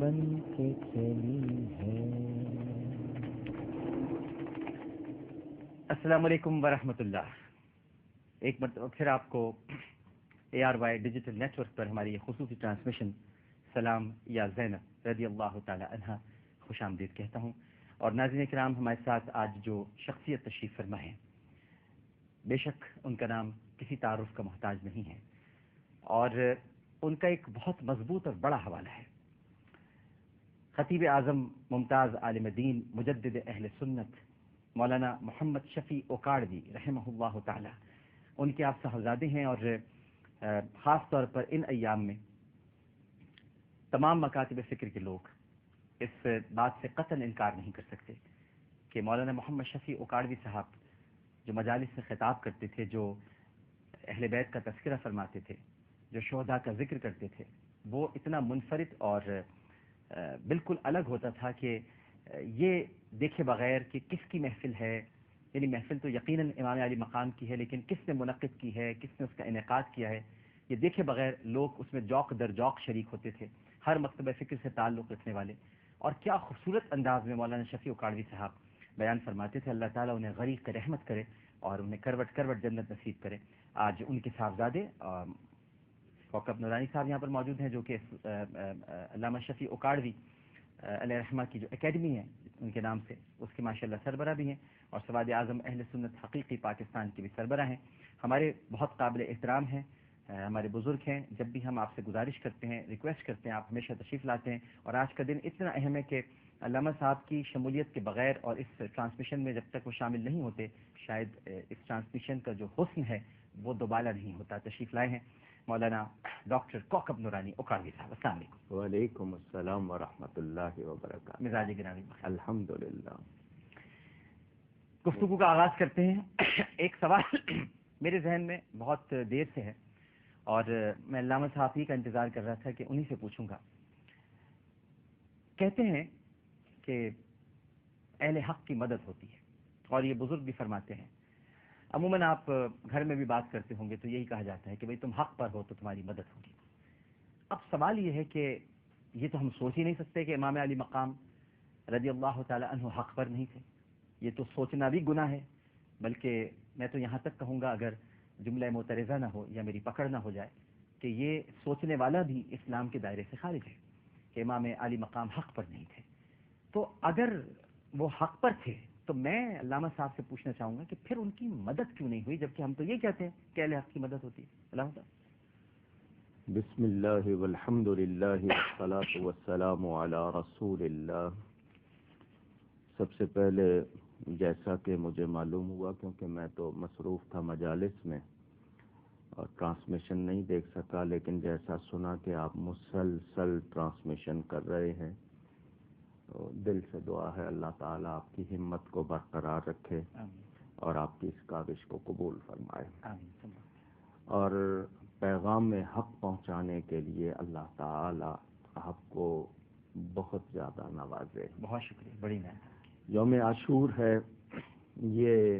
بن کے چلی ہے۔ السلام علیکم ورحمۃ اللہ۔ ایک مرتبہ پھر آپ کو ARY ڈیجیٹل نیٹ ورک پر ہماری یہ خصوصی ٹرانسمیشن سلام یا زینب رضی اللہ تعالی عنہا خوش آمدید کہتا ہوں۔ اور ناظرین کرام، ہمارے ساتھ آج جو شخصیت تشریف فرما ہے، بے شک ان کا نام کسی تعارف کا محتاج نہیں ہے، اور ان کا ایک بہت مضبوط اور بڑا حوالہ ہے۔ خطیب اعظم ممتاز عالم دین مجدد اہل سنت مولانا محمد شفیع اوکاڑوی رحمہ اللہ تعالی، ان کے آپ صاحبزادے ہیں، اور خاص طور پر ان ایام میں تمام مکاتب فکر کے لوگ اس بات سے قطعاً انکار نہیں کر سکتے کہ مولانا محمد شفیع اوکاڑوی صاحب جو مجالس سے خطاب کرتے تھے، جو اہل بیت کا تذکرہ فرماتے تھے، جو شہداء کا ذکر کرتے تھے، وہ اتنا منفرد اور بالکل الگ ہوتا تھا کہ یہ دیکھے بغیر کہ کس کی محفل ہے، یعنی محفل تو یقیناً امام علی مقام کی ہے، لیکن کس نے منعقد کی ہے، کس نے اس کا انعقاد کیا ہے، یہ دیکھے بغیر لوگ اس میں ذوق در ذوق شریک ہوتے تھے، ہر مکتبہ فکر سے تعلق رکھنے والے۔ اور کیا خوبصورت انداز میں مولانا شفیع اوکاڑوی صاحب بیان فرماتے تھے۔ اللہ تعالیٰ انہیں غریق رحمت کرے اور انہیں کروٹ کروٹ جنت نصیب کرے۔ آج ان کے صاحبزادے کوکب نورانی صاحب یہاں پر موجود ہیں، جو کہ علامہ شفیع اوکاڑوی علیہ رحمہ کی جو اکیڈمی ہے ان کے نام سے، اس کے ماشاءاللہ سربراہ بھی ہیں، اور سواد اعظم اہل سنت حقیقی پاکستان کے بھی سربراہ ہیں۔ ہمارے بہت قابل احترام ہیں، ہمارے بزرگ ہیں۔ جب بھی ہم آپ سے گزارش کرتے ہیں، ریکویسٹ کرتے ہیں، آپ ہمیشہ تشریف لاتے ہیں، اور آج کا دن اتنا اہم ہے کہ علامہ صاحب کی شمولیت کے بغیر اور اس ٹرانسمیشن میں جب تک وہ شامل نہیں ہوتے، شاید اس ٹرانسمیشن کا جو حسن ہے وہ دوبالا نہیں ہوتا۔ تشریف لائے ہیں مولانا ڈاکٹر کوکب نورانی اوکاڑوی صاحب۔ السلام علیکم۔ وعلیکم السلام ورحمۃ اللہ وبرکاتہ۔ مزاج گرامی الحمدللہ۔ گفتگو کا آغاز کرتے ہیں۔ ایک سوال میرے ذہن میں بہت دیر سے ہے، اور میں علامہ صاحب ہی کا انتظار کر رہا تھا کہ انہی سے پوچھوں گا۔ کہتے ہیں کہ اہل حق کی مدد ہوتی ہے، اور یہ بزرگ بھی فرماتے ہیں۔ عموماً آپ گھر میں بھی بات کرتے ہوں گے تو یہی کہا جاتا ہے کہ بھئی تم حق پر ہو تو تمہاری مدد ہوگی۔ اب سوال یہ ہے کہ یہ تو ہم سوچ ہی نہیں سکتے کہ امام علی مقام رضی اللہ تعالی عنہ حق پر نہیں تھے، یہ تو سوچنا بھی گناہ ہے، بلکہ میں تو یہاں تک کہوں گا، اگر جملہ معترضہ نہ ہو یا میری پکڑ نہ ہو جائے، کہ یہ سوچنے والا بھی اسلام کے دائرے سے خارج ہے کہ امام علی مقام حق پر نہیں تھے۔ تو اگر وہ حق پر تھے تو میں علامہ صاحب سے پوچھنا چاہوں گا کہ پھر ان کی مدد کیوں نہیں ہوئی، جبکہ ہم تو یہ کہتے ہیں کہ اہل حق کی مدد ہوتی ہے۔ علامہ صاحب۔ بسم اللہ والحمد للہ والصلاۃ والسلام علی رسول اللہ۔ سب سے پہلے جیسا کہ مجھے معلوم ہوا، کیونکہ میں تو مصروف تھا مجالس میں اور ٹرانسمیشن نہیں دیکھ سکا، لیکن جیسا سنا کہ آپ مسلسل ٹرانسمیشن کر رہے ہیں، تو دل سے دعا ہے اللہ تعالیٰ آپ کی ہمت کو برقرار رکھے اور آپ کی اس کاوش کو قبول فرمائے، اور پیغام میں حق پہنچانے کے لیے اللہ تعالیٰ آپ کو بہت زیادہ نوازے۔ بہت شکریہ، بڑی محنت۔ یوم عاشور ہے، یہ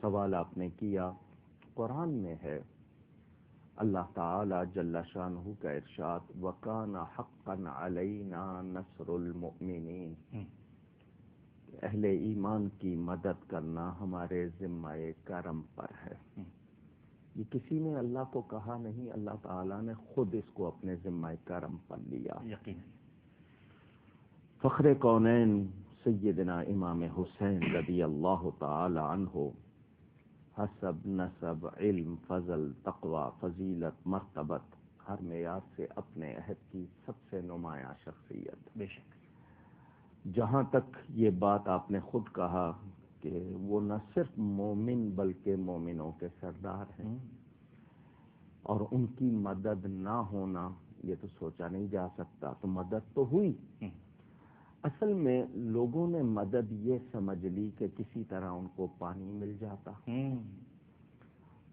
سوال آپ نے کیا۔ قرآن میں ہے، اللہ تعالی جل شانہ کا ارشاد، وَكَانَ حَقًّا عَلَيْنَا نَصْرُ الْمُؤْمِنِينَ، اہل ایمان کی مدد کرنا ہمارے ذمہ کرم پر ہے۔ یہ کسی نے اللہ کو کہا نہیں، اللہ تعالیٰ نے خود اس کو اپنے ذمہ کرم پر لیا۔ یقیناً۔ فخر کونین سیدنا امام حسین رضی اللہ تعالی عنہ، حسب، نسب، علم، فضل، تقوی، فضیلت، مرتبت، ہر معیار سے اپنے عہد کی سب سے نمایاں شخصیت۔ بے شک۔ جہاں تک یہ بات آپ نے خود کہا کہ وہ نہ صرف مومن بلکہ مومنوں کے سردار ہیں، اور ان کی مدد نہ ہونا یہ تو سوچا نہیں جا سکتا۔ تو مدد تو ہوئی، اصل میں لوگوں نے مدد یہ سمجھ لی کہ کسی طرح ان کو پانی مل جاتا،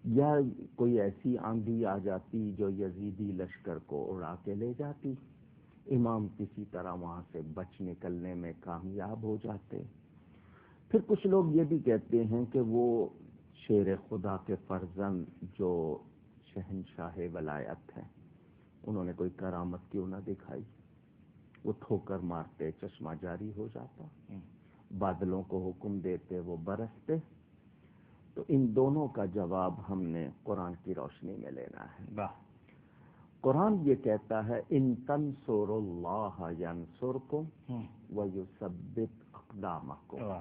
یا کوئی ایسی آندھی آ جاتی جو یزیدی لشکر کو اڑا کے لے جاتی، امام کسی طرح وہاں سے بچ نکلنے میں کامیاب ہو جاتے۔ پھر کچھ لوگ یہ بھی کہتے ہیں کہ وہ شیر خدا کے فرزند جو شہنشاہ ولایت ہیں، انہوں نے کوئی کرامت کیوں نہ دکھائی؟ وہ ٹھوکر مارتے چشمہ جاری ہو جاتا، بادلوں کو حکم دیتے وہ برستے. تو ان دونوں کا جواب ہم نے قرآن کی روشنی میں لینا ہے. قرآن یہ کہتا ہے ان تنصروا اللہ ینصرکم ویثبت اقدامکم.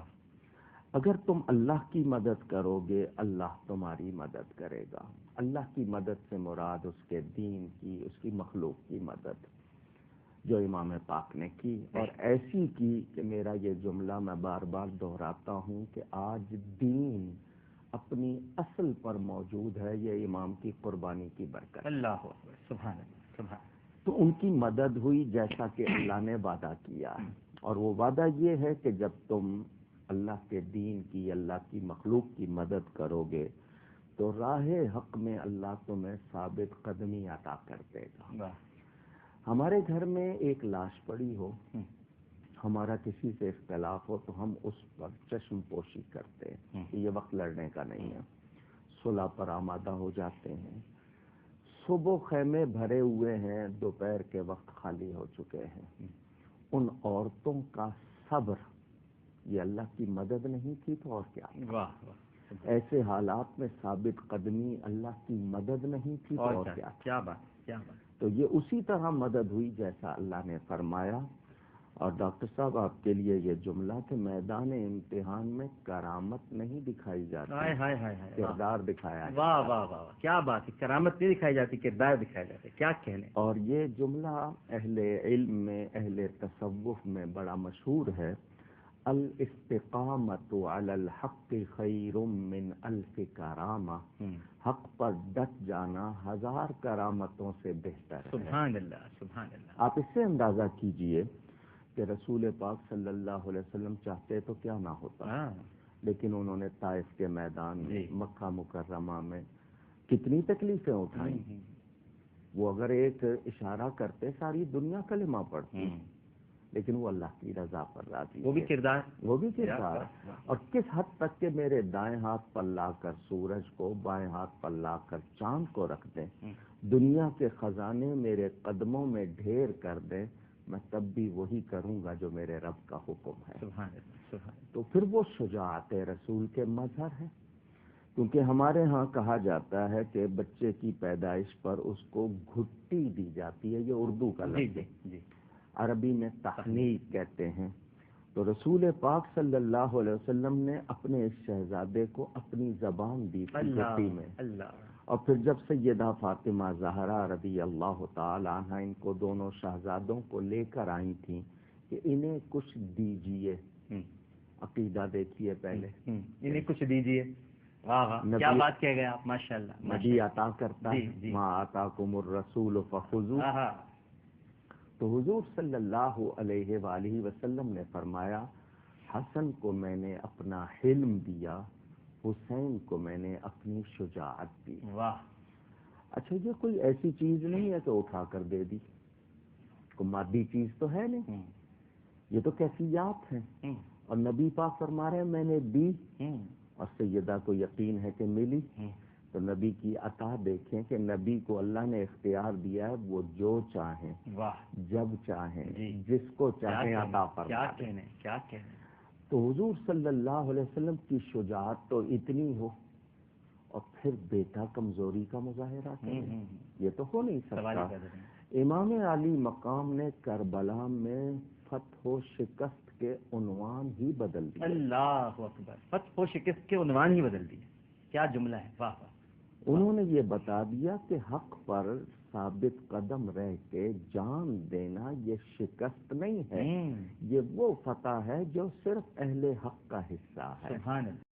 اگر تم اللہ کی مدد کرو گے اللہ تمہاری مدد کرے گا. اللہ کی مدد سے مراد اس کے دین کی، اس کی مخلوق کی مدد جو امام پاک نے کی، اور ایسی کی کہ میرا یہ جملہ میں بار بار دہراتا ہوں کہ آج دین اپنی اصل پر موجود ہے، یہ امام کی قربانی کی برکت. اللہ سبحان اللہ سبحان. تو ان کی مدد ہوئی جیسا کہ اللہ نے وعدہ کیا، اور وہ وعدہ یہ ہے کہ جب تم اللہ کے دین کی، اللہ کی مخلوق کی مدد کرو گے تو راہ حق میں اللہ تمہیں ثابت قدمی عطا کر دے گا. ہمارے گھر میں ایک لاش پڑی ہو، ہمارا کسی سے اختلاف ہو تو ہم اس پر چشم پوشی کرتے ہیں، یہ وقت لڑنے کا نہیں ہے، صلح پر آمادہ ہو جاتے ہیں. صبح خیمے بھرے ہوئے ہیں، دوپہر کے وقت خالی ہو چکے ہیں. ان عورتوں کا صبر یہ اللہ کی مدد نہیں تھی تو اور کیا؟ ایسے حالات میں ثابت قدمی اللہ کی مدد نہیں تھی تو اور کیا؟ کیا بات کیا بات. تو یہ اسی طرح مدد ہوئی جیسا اللہ نے فرمایا. اور ڈاکٹر صاحب آپ کے لیے یہ جملہ کہ میدان امتحان میں کرامت نہیں دکھائی جاتی، کردار دکھایا جاتا. واہ واہ واہ، کیا بات ہے. کرامت نہیں دکھائی جاتی، کردار دکھایا جاتا ہے. کیا کہنے. اور یہ جملہ اہل علم میں، اہل تصوف میں بڑا مشہور ہے. الاستقامت علی الحق خیر من الف کرامہ. حق پر ڈٹ جانا 1000 کرامتوں سے بہتر ہے. سبحان اللہ سبحان اللہ. آپ اس سے اندازہ کیجئے کہ رسول پاک صلی اللہ علیہ وسلم چاہتے تو کیا نہ ہوتا، لیکن انہوں نے طائف کے میدان میں، مکہ مکرمہ میں کتنی تکلیفیں اٹھائیں. وہ اگر ایک اشارہ کرتے ساری دنیا کلمہ پڑھتی، لیکن وہ اللہ کی رضا پر راضی. وہ بھی کردار. اور کس حد تک کہ میرے دائیں ہاتھ پر لا کر سورج کو، بائیں ہاتھ پر لا کر چاند کو رکھ دیں، دنیا کے خزانے میرے قدموں میں ڈھیر کر دیں، میں تب بھی وہی کروں گا جو میرے رب کا حکم ہے. تو پھر وہ شجاعت رسول کے مظہر ہے. کیونکہ ہمارے ہاں کہا جاتا ہے کہ بچے کی پیدائش پر اس کو گھٹی دی جاتی ہے، یہ اردو کا لفظ ہے، عربی میں تحنیک کہتے ہیں. تو رسول پاک صلی اللہ علیہ وسلم نے اپنے اس شہزادے کو اپنی زبان دی گھٹی میں. اور پھر جب سیدہ فاطمہ زہرا رضی اللہ تعالی عنہ ان کو دونوں شہزادوں کو لے کر آئی تھیں کہ انہیں کچھ دیجئے. عقیدہ دیکھیے پہلے، انہیں کچھ دیجئے. کیا بات کہہ گئے آپ، ماشاءاللہ. نبی عطا کرتا ہے، ما آتاکم الرسول فخذوہ. تو حضور صلی اللہ علیہ وآلہ وسلم نے فرمایا حسن کو میں نے اپنا حلم دیا، حسین کو میں نے اپنی شجاعت دی. واہ. اچھا یہ کوئی ایسی چیز نہیں ہے کہ اٹھا کر دے دی، کوئی مادی چیز تو ہے نہیں، یہ تو کیفیات ہیں. اور نبی پاک فرما رہے ہیں میں نے دی، اور سیدہ کو یقین ہے کہ ملی. تو نبی کی عطا دیکھیں کہ نبی کو اللہ نے اختیار دیا ہے، وہ جو چاہیں، جب چاہیں، جس کو چاہیں عطا فرمائیں. کیا کہنے. تو حضور صلی اللہ علیہ وسلم کی شجاعت تو اتنی ہو اور پھر بیٹا کمزوری کا مظاہرہ کرے، یہ تو ہو نہیں سکتا. امام علی مقام نے کربلا میں فتح و شکست کے عنوان ہی بدل دیا. اللہ اکبر. فتح و شکست کے عنوان ہی بدل دیے. کیا جملہ ہے. واہ واہ. انہوں نے یہ بتا دیا کہ حق پر ثابت قدم رہ کے جان دینا یہ شکست نہیں ہے، یہ وہ فتح ہے جو صرف اہل حق کا حصہ ہے. سبحان اللہ.